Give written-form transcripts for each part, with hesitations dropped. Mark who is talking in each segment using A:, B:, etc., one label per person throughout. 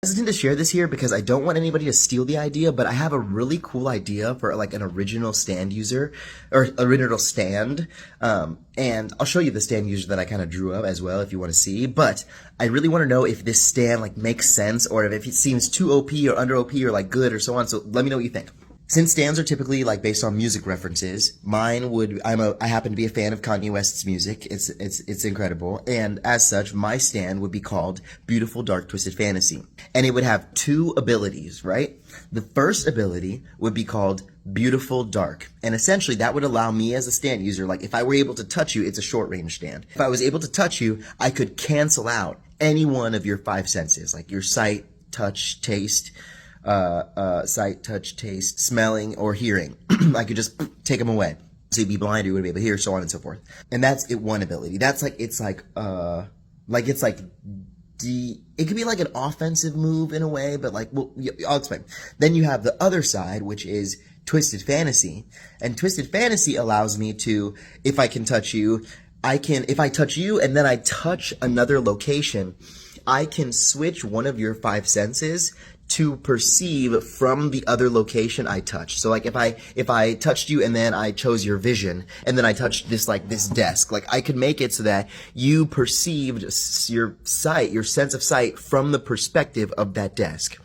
A: Hesitant to share this here because I don't want anybody to steal the idea, but I have a really cool idea for like an original stand user or original stand. And I'll show you the stand user that I kind of drew up as well if you want to see. But I really want to know if this stand like makes sense or if it seems too OP or under OP or like good or so on. So let me know what you think. Since stands are typically like based on music references, mine would, I happen to be a fan of Kanye West's music. It's incredible. And as such, my stand would be called Beautiful Dark Twisted Fantasy. And it would have two abilities, right? The first ability would be called Beautiful Dark. And essentially that would allow me as a stand user, like if I were able to touch you, it's a short range stand. If I was able to touch you, I could cancel out any one of your five senses, like your sight, touch, taste, sight, touch, taste, smelling, or hearing. I could just take them away. So you'd be blind, you wouldn't be able to hear, so on and so forth. And that's it, one ability. That's like, it could be like an offensive move in a way, but like, well, I'll explain. Then you have the other side, which is Twisted Fantasy. And Twisted Fantasy allows me to, if I can touch you, if I touch you and then I touch another location, I can switch one of your five senses to perceive from the other location I touched. So like if I touched you and then I chose your vision and then I touched this desk, like I could make it so that you perceived your sight, your sense of sight from the perspective of that desk.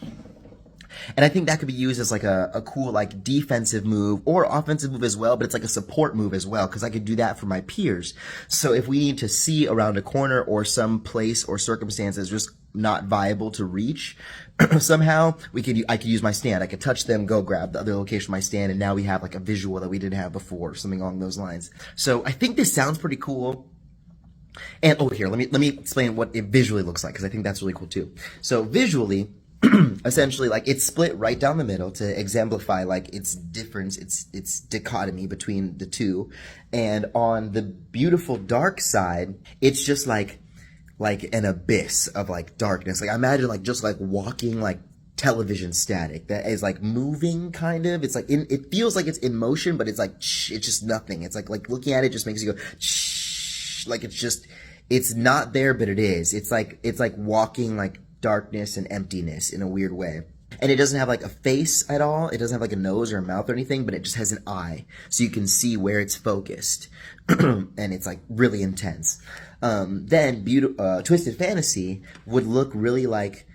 A: And I think that could be used as like a cool like defensive move or offensive move as well, but it's like a support move as well because I could do that for my peers. So if we need to see around a corner or some place or circumstance that's just not viable to reach, somehow I could use my stand. I could touch them, go grab the other location of my stand, and now we have like a visual that we didn't have before, something along those lines. So I think this sounds pretty cool. And over here, let me explain what it visually looks like because I think that's really cool too. So visually, essentially, like it's split right down the middle to exemplify like its difference, its dichotomy between the two. And on the beautiful dark side, it's just like an abyss of like darkness. Like I imagine like just like walking like television static that is like moving kind of. It's like it feels like it's in motion, but it's like it's just nothing. It's like looking at it just makes you go like it's not there, but it is. It's like walking like darkness and emptiness in a weird way. And it doesn't have like a face at all. It doesn't have like a nose or a mouth or anything, but it just has an eye. So you can see where it's focused. And it's like really intense. Then Twisted Fantasy would look really like,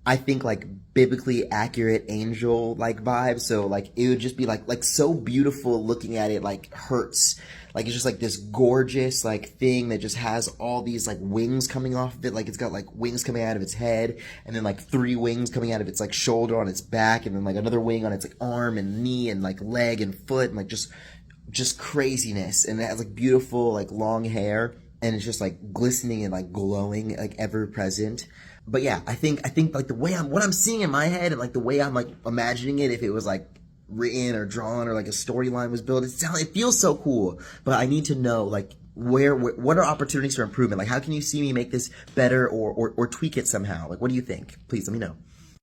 A: I think like biblically accurate angel like vibes. So like it would just be like so beautiful looking at it, like hurts. Like it's just like this gorgeous like thing that just has all these like wings coming off of it. Like it's got like wings coming out of its head and then like three wings coming out of its like shoulder on its back and then like another wing on its like arm and knee and like leg and foot and like just craziness. And it has like beautiful like long hair and it's just like glistening and like glowing, like ever present. But yeah, I think like the way what I'm seeing in my head and like the way I'm like imagining it, if it was like written or drawn or like a storyline was built, it feels so cool. But I need to know like what are opportunities for improvement? Like how can you see me make this better or tweak it somehow? Like what do you think? Please let me know.